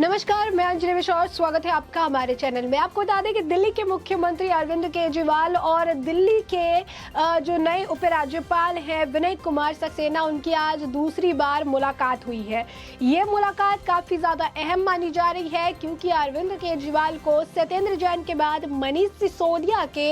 नमस्कार, मैं अंजलि विश्वास, स्वागत है आपका हमारे चैनल में। आपको बता दें कि दिल्ली के मुख्यमंत्री अरविंद केजरीवाल और दिल्ली के जो नए उपराज्यपाल हैं विनय कुमार सक्सेना, उनकी आज दूसरी बार मुलाकात हुई है। ये मुलाकात काफ़ी ज़्यादा अहम मानी जा रही है क्योंकि अरविंद केजरीवाल को सत्येंद्र जैन के बाद मनीष सिसोदिया के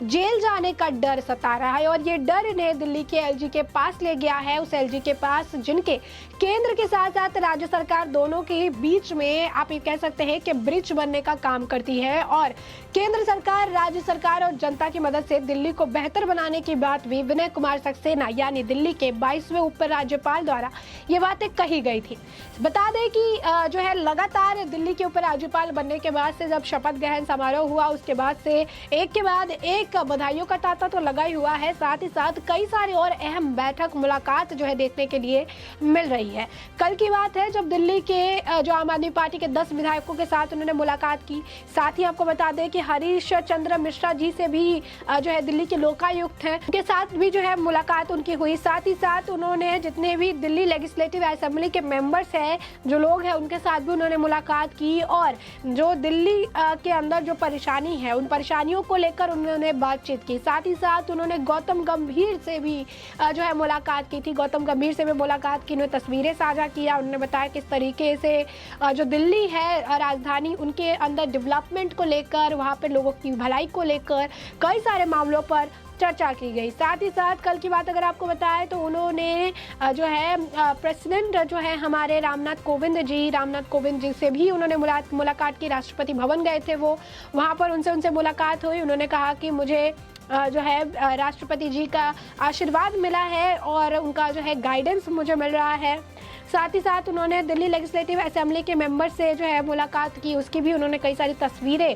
जेल जाने का डर सता रहा है और ये डर इन्हें दिल्ली के एलजी के पास ले गया है, उस एलजी के पास जिनके केंद्र के साथ साथ राज्य सरकार दोनों के बीच में आप ये कह सकते हैं कि ब्रिज बनने का काम करती है और केंद्र सरकार, राज्य सरकार और जनता की मदद से दिल्ली को बेहतर बनाने की बात भी विनय कुमार सक्सेना यानी दिल्ली के 22वें उपराज्यपाल द्वारा ये बातें कही गई थी। बता दें कि जो है लगातार दिल्ली के उपराज्यपाल बनने के बाद से जब शपथ ग्रहण समारोह हुआ उसके बाद से एक के बाद एक बधाइयों का तांता तो लगा ही हुआ है, साथ ही साथ कई सारे और अहम बैठक मुलाकात जो है देखने के लिए मिल रही है। कल की बात है जब दिल्ली के जो आम आदमी पार्टी के 10 विधायकों के साथ उन्होंने मुलाकात की। साथ ही आपको बता दें कि हरीश चंद्र मिश्रा जी से भी जो है दिल्ली के लोकायुक्त हैं, उनके साथ भी जो है मुलाकात उनकी हुई। साथ ही साथ उन्होंने जितने भी दिल्ली लेजिस्लेटिव असेंबली के मेंबर्स हैं, जो लोग हैं, उनके साथ भी उन्होंने मुलाकात की और जो दिल्ली के अंदर जो परेशानी है उन परेशानियों को लेकर उन्होंने बातचीत की। साथ ही साथ उन्होंने गौतम गंभीर से भी जो है मुलाकात की थी। गौतम गंभीर से भी मुलाकात की, उन्होंने तस्वीरें साझा किया। उन्होंने बताया किस तरीके से जो दिल्ली है राजधानी, उनके अंदर डेवलपमेंट को लेकर, वहाँ पे लोगों की भलाई को लेकर कई सारे मामलों पर चर्चा की गई। साथ ही साथ कल की बात अगर आपको बताएं तो उन्होंने जो है प्रेसिडेंट जो है हमारे रामनाथ कोविंद जी से भी उन्होंने मुलाकात की। राष्ट्रपति भवन गए थे वो, वहाँ पर उनसे मुलाकात हुई। उन्होंने कहा कि मुझे जो है राष्ट्रपति जी का आशीर्वाद मिला है और उनका जो है गाइडेंस मुझे मिल रहा है। साथ ही साथ उन्होंने दिल्ली लेजिस्लेटिव असेंबली के मेंबर से जो है मुलाकात की, उसकी भी उन्होंने कई सारी तस्वीरें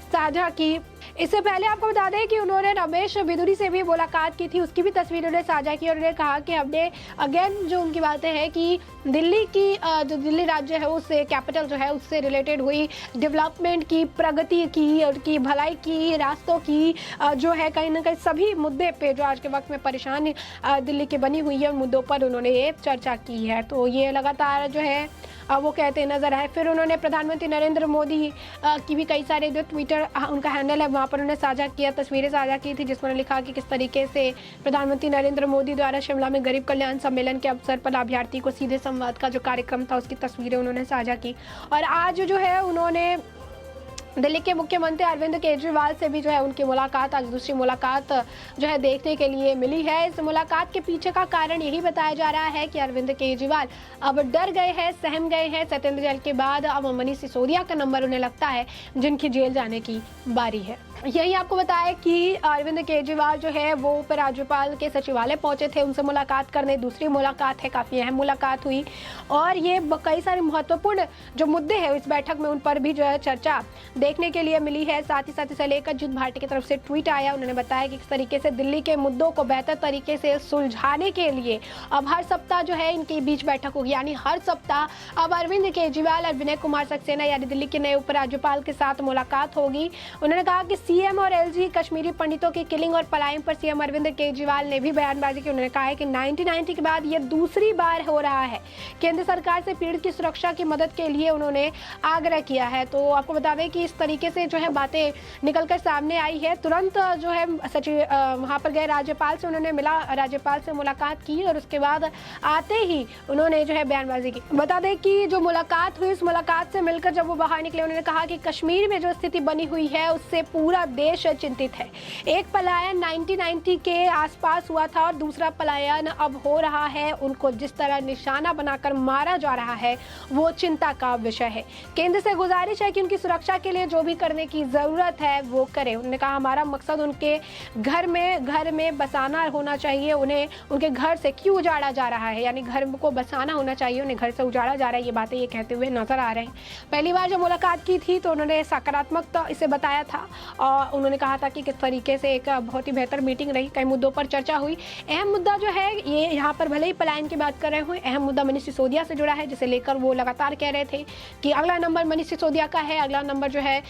साझा की। इससे पहले आपको बता दें कि उन्होंने रमेश बिधूरी से भी मुलाकात की थी, उसकी भी तस्वीर उन्होंने साझा की और उन्होंने कहा कि हमने अगेन जो उनकी बातें हैं कि दिल्ली की जो दिल्ली राज्य है उससे कैपिटल जो है उससे रिलेटेड हुई डेवलपमेंट की, प्रगति की और की भलाई की, रास्तों की जो है कहीं ना कहीं सभी मुद्दे पे जो आज के वक्त में परेशानी दिल्ली की बनी हुई है उन मुद्दों पर उन्होंने ये चर्चा की है। तो ये लगातार जो है वो कहते नजर आए। फिर उन्होंने प्रधानमंत्री नरेंद्र मोदी की भी कई सारे जो ट्विटर उनका हैंडल है वहाँ पर उन्होंने साझा किया, तस्वीरें साझा की थी जिसमें लिखा कि किस तरीके से प्रधानमंत्री नरेंद्र मोदी द्वारा शिमला में गरीब कल्याण सम्मेलन के अवसर पर लाभार्थी को सीधे संवाद का जो कार्यक्रम था उसकी तस्वीरें उन्होंने साझा की। और आज जो है उन्होंने दिल्ली के मुख्यमंत्री अरविंद केजरीवाल से भी जो है उनकी मुलाकात, आज दूसरी मुलाकात जो है देखने के लिए मिली है। इस मुलाकात के पीछे का कारण यही बताया जा रहा है कि अरविंद केजरीवाल अब डर गए हैं, सहम गए हैं। सत्येंद्र जैन के बाद अब मनीष सिसोदिया का नंबर उन्हें लगता है जिनकी जेल जाने की बारी है। यही आपको बताया कि अरविंद केजरीवाल जो है वो उपराज्यपाल के सचिवालय पहुंचे थे उनसे मुलाकात करने। दूसरी मुलाकात है, काफ़ी अहम मुलाकात हुई और ये कई सारे महत्वपूर्ण जो मुद्दे हैं इस बैठक में उन पर भी जो है चर्चा देखने के लिए मिली है। साथ ही साथ इसे लेकर जित भाटी की तरफ से ट्वीट आया, उन्होंने बताया कि किस तरीके से दिल्ली के मुद्दों को बेहतर तरीके से सुलझाने के लिए अब हर सप्ताह जो है इनके बीच बैठक होगी, यानी हर सप्ताह अब अरविंद केजरीवाल और विनय कुमार सक्सेना यानी दिल्ली के नए उपराज्यपाल के साथ मुलाकात होगी। उन्होंने कहा कि सीएम और एलजी कश्मीरी पंडितों की किलिंग और पलायन पर सीएम अरविंद केजरीवाल ने भी बयानबाजी की। उन्होंने कहा है कि 1990 के बाद ये दूसरी बार हो रहा है। केंद्र सरकार से पीड़ित की सुरक्षा की मदद के लिए उन्होंने आग्रह किया है। तो आपको बता दें कि इस तरीके से जो है बातें निकलकर सामने आई है। तुरंत जो है सचिव वहाँ पर गए, राज्यपाल से उन्होंने मिला, राज्यपाल से मुलाकात की और उसके बाद आते ही उन्होंने जो है बयानबाजी की। बता दें कि जो मुलाकात हुई उस मुलाकात से मिलकर जब वो बाहर निकले उन्होंने कहा कि कश्मीर में जो स्थिति बनी हुई है उससे पूरा देश चिंतित है। एक पलायन 1990 के आसपास हुआ था और दूसरा पलायन अब हो रहा है। उनको जिस तरह निशाना बनाकर मारा जा रहा है वो चिंता का विषय है। केंद्र से गुजारिश है कि उनकी सुरक्षा के लिए जो भी करने की जरूरत है वो करें। उन्होंने कहा हमारा मकसद उनके घर में बसाना होना चाहिए। उन्हें उनके घर से क्यों उजाड़ा जा रहा है, यानी घर को बसाना होना चाहिए, उन्हें घर से उजाड़ा जा रहा है। ये बातें ये कहते हुए नजर आ रहे हैं। पहली बार जब मुलाकात की थी तो उन्होंने सकारात्मक इसे बताया था और उन्होंने कहा था कि किस तरीके से एक बहुत ही बेहतर मीटिंग रही, कई मुद्दों पर चर्चा हुई। अहम मुद्दा जो है ये यहाँ पर भले ही पलायन की बात कर रहे हुए, अहम मुद्दा मनीष सिसोदिया से जुड़ा है जिसे लेकर वो लगातार कह रहे थे कि अगला नंबर मनीष सिसोदिया का है, अगला नंबर जो है है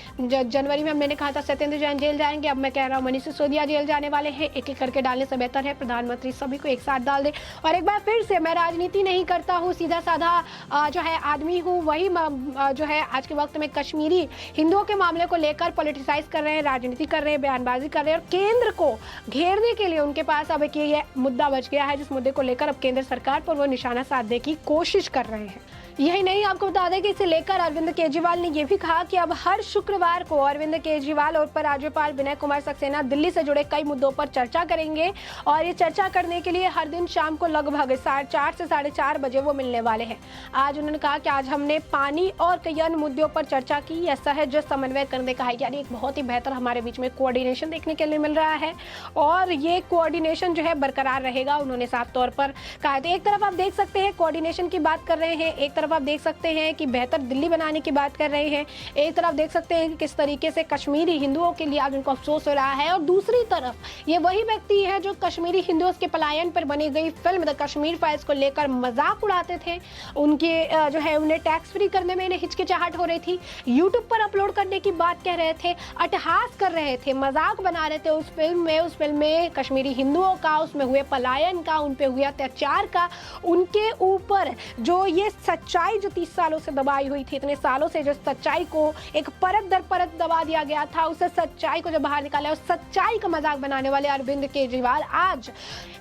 जनवरी में मैंने कहा था सत्येंद्र जैन जेल जाएंगे, अब मैं कह रहा हूँ मनीष सिसोदिया जेल जाने वाले हैं। एक एक करके डालने से बेहतर है प्रधानमंत्री सभी को एक साथ डाल दे। और एक बार फिर से, मैं राजनीति नहीं करता हूँ, सीधा साधा जो है आदमी हूँ, वही जो है आज के वक्त में कश्मीरी हिंदुओं के मामले को लेकर पॉलिटिसाइज कर रहे हैं, राजनीति कर रहे हैं, बयानबाजी कर रहे हैं और केंद्र को घेरने के लिए उनके पास अब एक ये मुद्दा बच गया है, जिस मुद्दे को लेकर अब केंद्र सरकार पर वो निशाना साधने की कोशिश कर रहे हैं। यही नहीं, आपको बता दें कि इसे लेकर अरविंद केजरीवाल ने यह भी कहा कि अब हर शुक्रवार को अरविंद केजरीवाल और उपराज्यपाल विनय कुमार सक्सेना दिल्ली से जुड़े कई मुद्दों पर चर्चा करेंगे और ये चर्चा करने के लिए हर दिन शाम को लगभग 4:30 से 4:30 बजे वो मिलने वाले हैं। आज उन्होंने कहा कि आज हमने पानी और कई अन्य मुद्दों पर चर्चा की, यह सहज समन्वय करने का है, यानी एक बहुत ही बेहतर हमारे बीच में कोऑर्डिनेशन देखने के लिए मिल रहा है और ये कोऑर्डिनेशन जो है बरकरार रहेगा, उन्होंने साफ तौर पर कहा। तो एक तरफ आप देख सकते हैं कोऑर्डिनेशन की बात कर रहे हैं, एक तरफ आप देख सकते हैं कि बेहतर दिल्ली बनाने की बात कर रहे हैं, एक तरफ देख सकते हैं कि किस तरीके से कश्मीरी हिंदुओं के लिए आज उनको अफसोस हो रहा है और दूसरी तरफ ये वही व्यक्ति है जो कश्मीरी हिंदुओं के पलायन पर बनी गई फिल्म द कश्मीर फाइल्स को लेकर मजाक उड़ाते थे। उनके जो है उन्हें टैक्स फ्री करने में हिचकिचाहट हो रही थी, यूट्यूब पर अपलोड करने की बात कह रहे थे, अट्टहास कर रहे थे, मजाक बना रहे थे उस फिल्म में कश्मीरी हिंदुओं का, उसमें हुए पलायन का, उन पे हुए अत्याचार का, उनके ऊपर जो ये सच्चाई जो 30 सालों से दबाई हुई थी, इतने सालों से जो सच्चाई को एक परत दर परत दबा दिया गया था, उस सच्चाई को जब बाहर निकाला, उस सच्चाई का मजाक बनाने वाले अरविंद केजरीवाल आज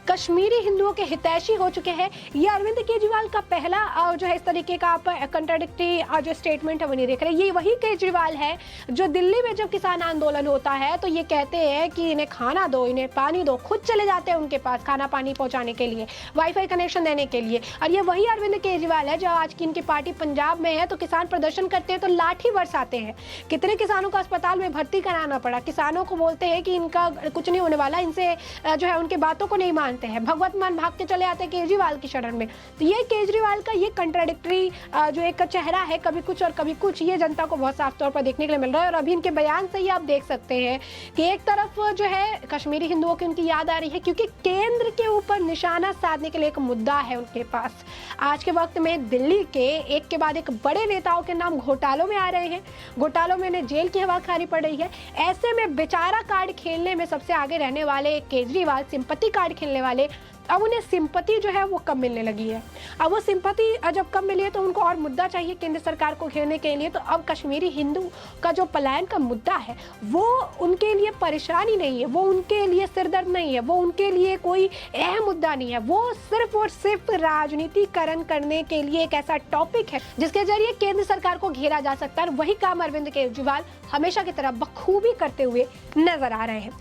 कश्मीरी हिंदुओं के हितैषी हो चुके हैं। ये अरविंद केजरीवाल का पहला जो है इस तरीके का आप कंट्राडिक्टरी जो स्टेटमेंट है वो नहीं देख रहे। ये वही केजरीवाल है जो दिल्ली में जब किसान आंदोलन होता है तो ये कहते हैं कि इन्हें खाना दो, इन्हें पानी दो, खुद चले जाते हैं उनके पास खाना पानी पहुंचाने के लिए, वाईफाई कनेक्शन देने के लिए। और ये वही अरविंद केजरीवाल है जो आज की इनकी पार्टी पंजाब में है तो किसान प्रदर्शन करते हैं तो लाठी बरसाते हैं। कितने किसानों को अस्पताल में भर्ती कराना पड़ा, किसानों को बोलते हैं कि इनका कुछ नहीं होने वाला, इनसे जो है उनके बातों को नहीं मानते हैं, भगवत मान भाग के चले आते हैं केजरीवाल की शरण में। तो ये केजरीवाल का ये कंट्राडिक्टरी जो एक चेहरा है, कभी कुछ और कभी कुछ, ये जनता को बहुत साफ तौर पर देखने के लिए मिल रहा है। और अभी इनके बयान से ही आप देख सकते हैं कि एक तरफ जो है कश्मीरी हिंदुओं की उनकी याद आ रही है क्योंकि केंद्र के ऊपर निशाना साधने के लिए एक मुद्दा है उनके पास। आज के वक्त में दिल्ली के एक के बाद एक बड़े नेताओं के नाम घोटालों में आ रहे हैं, घोटालों में उन्हें जेल की हवा खानी पड़ रही है। ऐसे में बेचारा कार्ड खेलने में सबसे आगे रहने वाले केजरीवाल, सिंपैथी कार्ड खेलने वाले, अब उन्हें सिंपैथी जो है वो कम मिलने लगी है। अब वो सिंपैथी जब कम मिली है तो उनको और मुद्दा चाहिए केंद्र सरकार को घेरने के लिए। तो अब कश्मीरी हिंदू का जो पलायन का मुद्दा है वो उनके लिए परेशानी नहीं है, वो उनके लिए सिरदर्द नहीं है, वो उनके लिए कोई अहम मुद्दा नहीं है, वो सिर्फ और सिर्फ राजनीतिकरण करने के लिए एक ऐसा टॉपिक है जिसके जरिए केंद्र सरकार को घेरा जा सकता है। वही काम अरविंद केजरीवाल हमेशा की तरह बखूबी करते हुए नजर आ रहे हैं।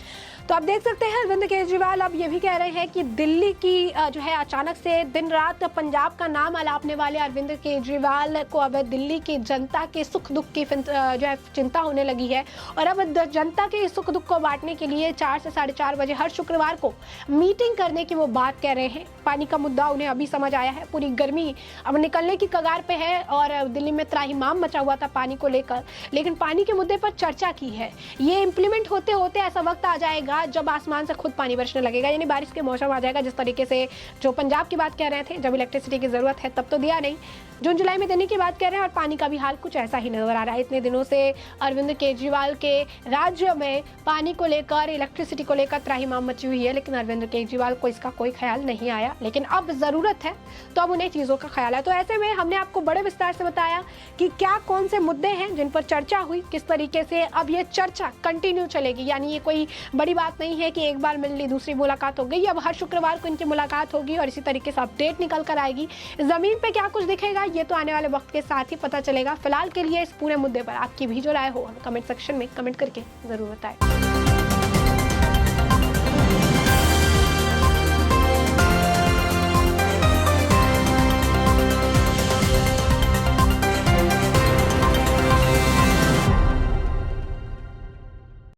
तो आप देख सकते हैं अरविंद केजरीवाल अब ये भी कह रहे हैं कि दिल्ली की जो है अचानक से दिन रात पंजाब का नाम अलापने वाले अरविंद केजरीवाल को अब दिल्ली की जनता के सुख दुख की जो है चिंता होने लगी है और अब जनता के सुख दुख को बांटने के लिए 4 से 4:30 बजे हर शुक्रवार को मीटिंग करने की वो बात कह रहे हैं। पानी का मुद्दा उन्हें अभी समझ आया है, पूरी गर्मी अब निकलने की कगार पे है और दिल्ली में त्राहिमाम मचा हुआ था पानी को लेकर, लेकिन पानी के मुद्दे पर चर्चा की है। ये इम्प्लीमेंट होते होते ऐसा वक्त आ जाएगा जब आसमान से खुद पानी बरसने लगेगा, यानी बारिश के मौसम आ जाएगा। जिस तरीके से जो पंजाब की बात कह रहे थे, जब इलेक्ट्रिसिटी की जरूरत है तब तो दिया नहीं, जून जुलाई में देने की बात कर रहे हैं और पानी का भी हाल कुछ ऐसा ही नजर आ रहा है। इतने दिनों से अरविंद केजरीवाल के राज्य में पानी को लेकर, इलेक्ट्रिसिटी को लेकर त्राहिमाम मची हुई है, लेकिन अरविंद केजरीवाल को इसका कोई ख्याल नहीं आया। लेकिन अब जरूरत है तो अब उन्हें चीजों का ख्याल है। तो ऐसे में हमने आपको बड़े विस्तार से बताया कि क्या कौन से मुद्दे हैं जिन पर चर्चा हुई, किस तरीके से अब ये चर्चा कंटिन्यू चलेगी, यानी ये कोई बड़ी बात नहीं है कि एक बार मिल ली दूसरी मुलाकात हो गई। अब हर शुक्रवार को इनकी मुलाकात होगी और इसी तरीके से अपडेट निकल कर आएगी। जमीन पे क्या कुछ दिखेगा ये तो आने वाले वक्त के साथ ही पता चलेगा। फिलहाल के लिए इस पूरे मुद्दे पर आपकी भी जो राय हो कमेंट सेक्शन में कमेंट करके जरूर बताएं।